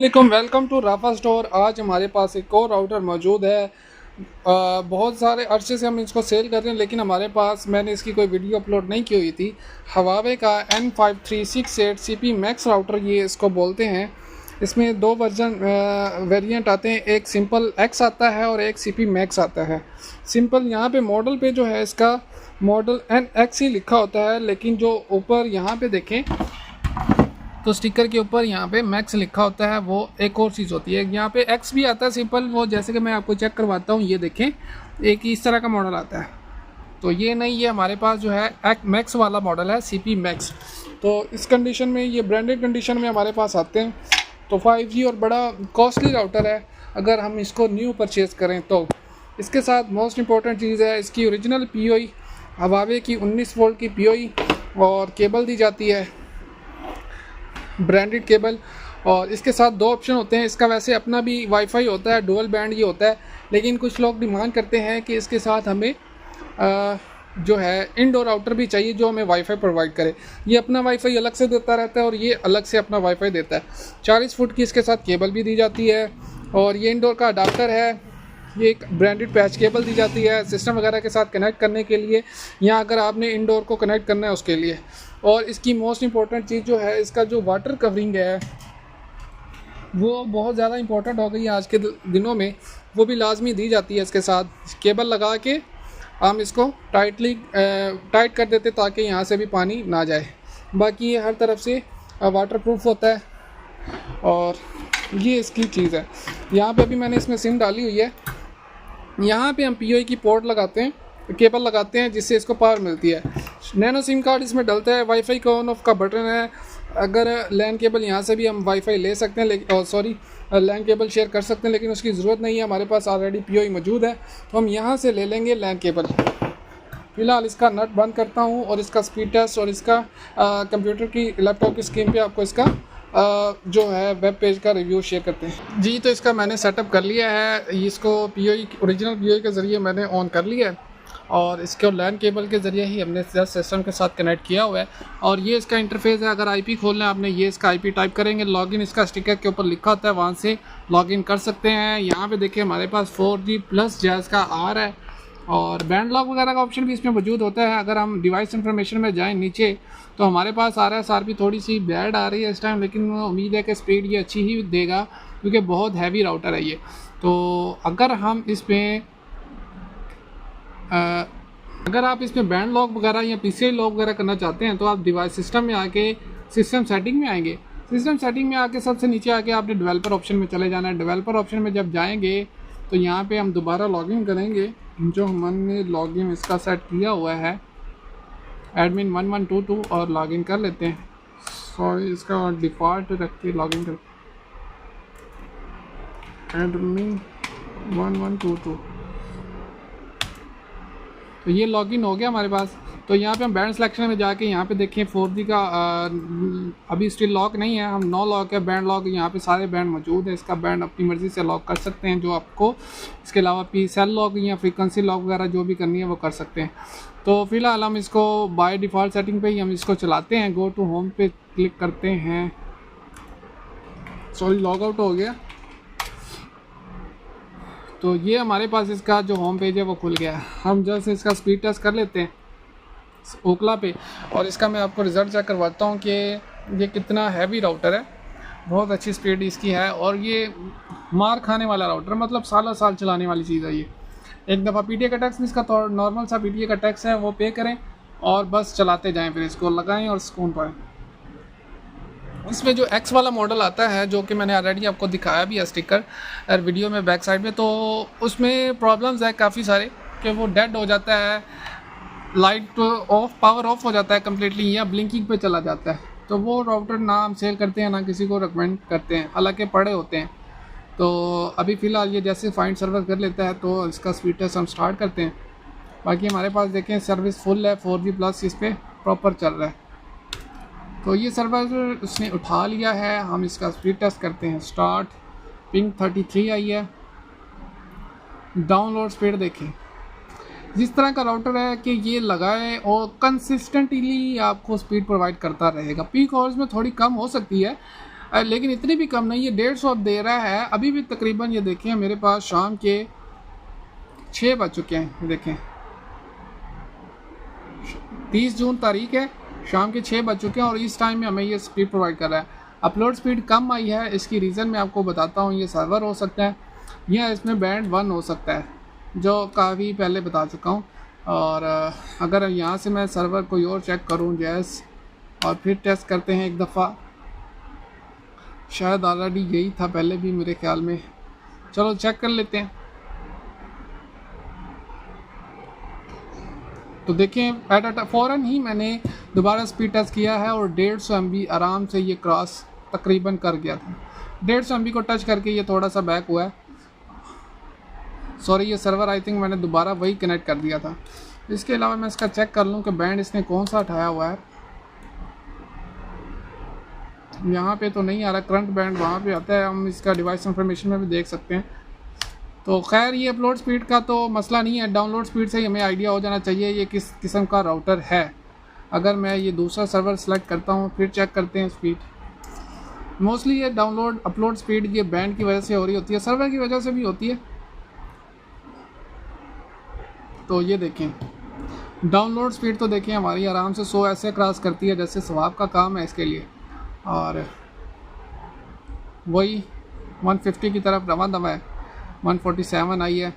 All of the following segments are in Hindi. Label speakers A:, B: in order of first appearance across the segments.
A: Welcome to Rafa store. आज हमारे पास एक और राउटर मौजूद है। बहुत सारे अरसे से हम इसको सेल कर रहे हैं, लेकिन हमारे पास मैंने इसकी कोई वीडियो अपलोड नहीं की हुई थी। हवावे का N5368 CP मैक्स राउटर ये इसको बोलते हैं। इसमें दो वर्जन वेरिएंट आते हैं, एक सिंपल X आता है और एक CP मैक्स आता है। सिंपल यहाँ पे मॉडल पे जो है इसका मॉडल NX ही लिखा होता है, लेकिन जो ऊपर यहाँ पे देखें तो स्टिकर के ऊपर यहाँ पे मैक्स लिखा होता है, वो एक और चीज़ होती है। यहाँ पे एक्स भी आता है सिंपल, वो जैसे कि मैं आपको चेक करवाता हूँ। ये देखें, एक इस तरह का मॉडल आता है। तो ये नहीं, ये हमारे पास जो है एक मैक्स वाला मॉडल है, CP मैक्स। तो इस कंडीशन में, ये ब्रांडेड कंडीशन में हमारे पास आते हैं। तो 5G और बड़ा कॉस्टली राउटर है अगर हम इसको न्यू परचेज़ करें तो। इसके साथ मोस्ट इंपॉर्टेंट चीज़ है इसकी ओरिजिनल POE, हवावे की 19 वोल्ट की POE, और केबल दी जाती है ब्रांडेड केबल। और इसके साथ दो ऑप्शन होते हैं। इसका वैसे अपना भी वाईफाई होता है, डुअल बैंड ये होता है, लेकिन कुछ लोग डिमांड करते हैं कि इसके साथ हमें जो है इंडोर राउटर भी चाहिए जो हमें वाईफाई प्रोवाइड करे। ये अपना वाईफाई अलग से देता रहता है और ये अलग से अपना वाईफाई देता है। 40 फुट की इसके साथ केबल भी दी जाती है, और ये इंडोर का अडाप्टर है। ये एक ब्रांडेड पैच केबल दी जाती है सिस्टम वगैरह के साथ कनेक्ट करने के लिए, या अगर आपने इंडोर को कनेक्ट करना है उसके लिए। और इसकी मोस्ट इंपॉर्टेंट चीज़ जो है, इसका जो वाटर कवरिंग है वो बहुत ज़्यादा इंपॉर्टेंट हो गई है आज के दिनों में। वो भी लाजमी दी जाती है इसके साथ। केबल लगा के हम इसको टाइट कर देते ताकि यहाँ से भी पानी ना जाए। बाकी ये हर तरफ से वाटर प्रूफ होता है, और ये इसकी चीज़ है। यहाँ पे भी मैंने इसमें सिम डाली हुई है। यहाँ पे हम POE की पोर्ट लगाते हैं, केबल लगाते हैं, जिससे इसको पावर मिलती है। नैनो सिम कार्ड इसमें डलता है। वाईफाई का ऑन ऑफ का बटन है। अगर लैन केबल यहाँ से भी हम वाईफाई ले सकते हैं, लेकिन लैन केबल शेयर कर सकते हैं, लेकिन उसकी ज़रूरत नहीं है। हमारे पास ऑलरेडी POE मौजूद है, तो हम यहाँ से ले लेंगे लैन केबल। फ़िलहाल इसका नट बंद करता हूँ और इसका स्पीड टेस्ट और इसका कंप्यूटर की लैपटॉप की स्क्रीन पे आपको इसका जो है वेब पेज का रिव्यू शेयर करते हैं जी। तो इसका मैंने सेटअप कर लिया है। इसको POE ओरिजिनल POE के ज़रिए मैंने ऑन कर लिया है, और इसको लैन केबल के ज़रिए ही हमने सिस्टम के साथ कनेक्ट किया हुआ है। और ये इसका इंटरफेस है। अगर IP खोलना है आपने, ये इसका IP टाइप करेंगे, लॉगिन इसका स्टिकर के ऊपर लिखा होता है, वहाँ से लॉगिन कर सकते हैं। यहाँ पे देखिए हमारे पास 4G प्लस जैज़ का R है, और बैंड लॉक वगैरह का ऑप्शन भी इसमें मौजूद होता है। अगर हम डिवाइस इन्फॉर्मेशन में जाएं नीचे, तो हमारे पास RSRP थोड़ी सी बैड आ रही है इस टाइम, लेकिन उम्मीद है कि स्पीड ये अच्छी ही देगा, क्योंकि बहुत हैवी राउटर है ये। तो अगर आप इसमें बैंड लॉक वगैरह या PCI लॉक वगैरह करना चाहते हैं, तो आप डिवाइस सिस्टम में आके सिस्टम सेटिंग में आएंगे। सिस्टम सेटिंग में आके सबसे नीचे आके आपने डेवलपर ऑप्शन में चले जाना है। डेवलपर ऑप्शन में जब जाएंगे तो यहाँ पे हम दोबारा लॉगिन करेंगे, जो हमने लॉगिन इसका सेट किया हुआ है एडमिन 1122, और लॉगिन कर लेते हैं। सॉरी, इसका डिफ़ॉल्ट रख के लॉगिन कर एडमिन 1122। तो ये लॉगिन हो गया हमारे पास। तो यहाँ पे हम बैंड सिलेक्शन में जाके यहाँ पे देखें 4G का अभी स्टिल लॉक नहीं है, हम नो लॉक है, बैंड लॉक। यहाँ पे सारे बैंड मौजूद है। इसका बैंड अपनी मर्ज़ी से लॉक कर सकते हैं जो आपको। इसके अलावा सेल लॉक या फ्रीक्वेंसी लॉक वगैरह जो भी करनी है वो कर सकते हैं। तो फिलहाल हम इसको बाय डिफ़ॉल्ट सेटिंग पे ही हम इसको चलाते हैं। गो टू होम पे क्लिक करते हैं। सॉरी, लॉग आउट हो गया। तो ये हमारे पास इसका जो होम पेज है वो खुल गया। हम जैसे इसका स्पीड टेस्ट कर लेते हैं ओकला पे, और इसका मैं आपको रिज़ल्ट चेक करवाता हूँ कि ये कितना हैवी राउटर है। बहुत अच्छी स्पीड इसकी है, और ये मार खाने वाला राउटर, मतलब साल चलाने वाली चीज़ है ये। एक दफ़ा PTA का टैक्स, इसका तो नॉर्मल सा PTA का टैक्स है, वो पे करें और बस चलाते जाएँ, फिर इसको लगाएँ और सुकून पाएँ। इसमें जो X वाला मॉडल आता है, जो कि मैंने ऑलरेडी आपको दिखाया भी है स्टिकर वीडियो में बैक साइड में, तो उसमें प्रॉब्लम्स है काफ़ी सारे कि वो डेड हो जाता है, लाइट ऑफ, पावर ऑफ हो जाता है कम्प्लीटली, या ब्लिंकिंग पे चला जाता है। तो वो राउटर ना हम सेल करते हैं, ना किसी को रिकमेंड करते हैं, हालांकि पड़े होते हैं। तो अभी फ़िलहाल ये जैसे फाइंड सर्वर कर लेता है, तो इसका स्पीड टेस्ट हम स्टार्ट करते हैं। बाकी हमारे पास देखें सर्विस फुल है, 4G प्लस इस पर प्रॉपर चल रहा है। तो ये सर्वर उसने उठा लिया है। हम इसका स्पीड टेस्ट करते हैं। स्टार्ट, पिंग 33 आई है। डाउनलोड स्पीड देखें, जिस तरह का राउटर है कि ये लगाए और कंसिस्टेंटली आपको स्पीड प्रोवाइड करता रहेगा। पीक आवर्स में थोड़ी कम हो सकती है, लेकिन इतनी भी कम नहीं है, 150 दे रहा है अभी भी तकरीबन। ये देखें मेरे पास शाम के 6 बज चुके हैं, देखें 30 जून तारीख है, शाम के 6 बज चुके हैं और इस टाइम में हमें ये स्पीड प्रोवाइड कर रहा है। अपलोड स्पीड कम आई है, इसकी रीज़न मैं आपको बताता हूँ। ये सर्वर हो सकता है या इसमें बैंड 1 हो सकता है, जो काफ़ी पहले बता चुका हूँ। और अगर यहाँ से मैं सर्वर कोई और चेक करूँ जैस और फिर टेस्ट करते हैं एक दफ़ा, शायद ऑलरेडी यही था पहले भी मेरे ख्याल में। चलो चेक कर लेते हैं। तो देखें फ़ौरन ही मैंने दोबारा स्पीड टेस्ट किया है और 150 MB आराम से ये क्रॉस तकरीबन कर गया था। 150 MB को टच करके ये थोड़ा सा बैक हुआ है। सॉरी, ये सर्वर आई थिंक मैंने दोबारा वही कनेक्ट कर दिया था। इसके अलावा मैं इसका चेक कर लूँ कि बैंड इसने कौन सा उठाया हुआ है। यहाँ पे तो नहीं आ रहा, करंट बैंड वहाँ पे आता है, हम इसका डिवाइस इंफॉर्मेशन में भी देख सकते हैं। तो खैर ये अपलोड स्पीड का तो मसला नहीं है, डाउनलोड स्पीड से ही हमें आइडिया हो जाना चाहिए ये किस किस्म का राउटर है। अगर मैं ये दूसरा सर्वर सेलेक्ट करता हूँ फिर चेक करते हैं स्पीड। मोस्टली ये डाउनलोड अपलोड स्पीड ये बैंड की वजह से हो रही होती है, सर्वर की वजह से भी होती है। तो ये देखें डाउनलोड स्पीड तो देखें हमारी आराम से 100 ऐसे क्रॉस करती है जैसे सवाब का काम है इसके लिए, और वही 150 की तरफ रवा दवा है, 147 आई है।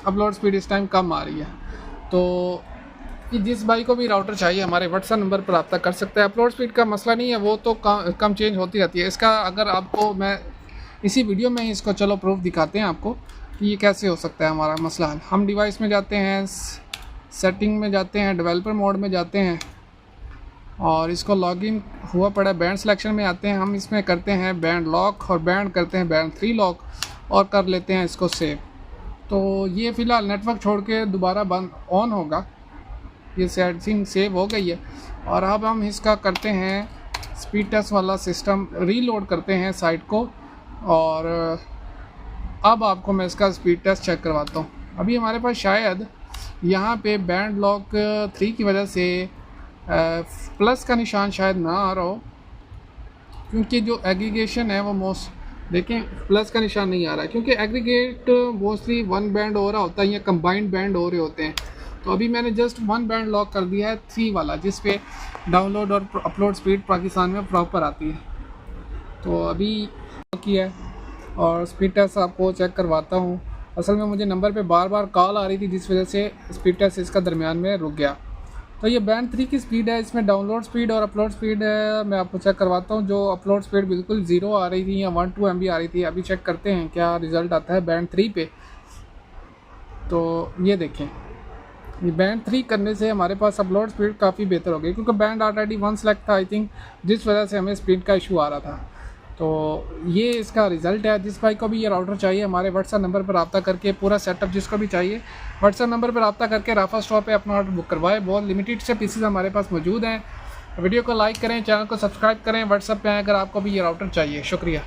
A: अपलोड स्पीड इस टाइम कम आ रही है। तो जिस भाई को भी राउटर चाहिए हमारे व्हाट्सएप नंबर पर रब्ता कर सकता है। अपलोड स्पीड का मसला नहीं है, वो तो कम चेंज होती रहती है। इसका अगर आपको मैं इसी वीडियो में इसको चलो प्रूफ दिखाते हैं आपको कि ये कैसे हो सकता है हमारा मसला हल। हम डिवाइस में जाते हैं, सेटिंग में जाते हैं, डेवलपर मोड में जाते हैं और इसको लॉगिन हुआ पड़ा बैंड सिलेक्शन में आते हैं। हम इसमें करते हैं बैंड लॉक और बैंड करते हैं बैंड 3 लॉक और कर लेते हैं इसको सेव। तो ये फ़िलहाल नेटवर्क छोड़ के दोबारा बंद ऑन होगा, ये सेटिंग सेव हो गई है। और अब हम इसका करते हैं स्पीड टेस्ट वाला सिस्टम, रीलोड करते हैं साइट को और अब आपको मैं इसका स्पीड टेस्ट चेक करवाता हूँ। अभी हमारे पास शायद यहाँ पे बैंड लॉक 3 की वजह से प्लस का निशान शायद ना आ रहा हो, क्योंकि जो एग्रीगेशन है वो देखें प्लस का निशान नहीं आ रहा है, क्योंकि एग्रीगेट मोस्टली 1 बैंड हो रहा होता है या कंबाइंड बैंड हो रहे होते हैं। तो अभी मैंने जस्ट 1 बैंड लॉक कर दिया है 3 वाला, जिस पे डाउनलोड और अपलोड स्पीड पाकिस्तान में प्रॉपर आती है। तो अभी किया है और स्पीड टेस्ट आपको चेक करवाता हूँ। असल में मुझे नंबर पे बार बार कॉल आ रही थी जिस वजह से स्पीड टेस्ट इसका दरमियान में रुक गया। तो ये बैंड 3 की स्पीड है, इसमें डाउनलोड स्पीड और अपलोड स्पीड मैं आपको चेक करवाता हूँ। जो अपलोड स्पीड बिल्कुल 0 आ रही थी या 1-2 MB आ रही थी, अभी चेक करते हैं क्या रिज़ल्ट आता है बैंड 3 पे। तो ये देखें ये बैंड 3 करने से हमारे पास अपलोड स्पीड काफ़ी बेहतर हो गई, क्योंकि बैंड ऑलरेडी 1 सेलेक्ट था आई थिंक, जिस वजह से हमें स्पीड का इशू आ रहा था। तो ये इसका रिज़ल्ट है। जिस भाई को भी ये राउटर चाहिए हमारे व्हाट्सएप नंबर पर रब्ता करके, पूरा सेटअप जिसको भी चाहिए व्हाट्सएप नंबर पर रब्ता करके राफा स्टोर पे अपना ऑर्डर बुक करवाए। बहुत लिमिटेड से पीसेस हमारे पास मौजूद हैं। वीडियो को लाइक करें, चैनल को सब्सक्राइब करें, व्हाट्सएप पे अगर आपको भी ये राउटर चाहिए। शुक्रिया।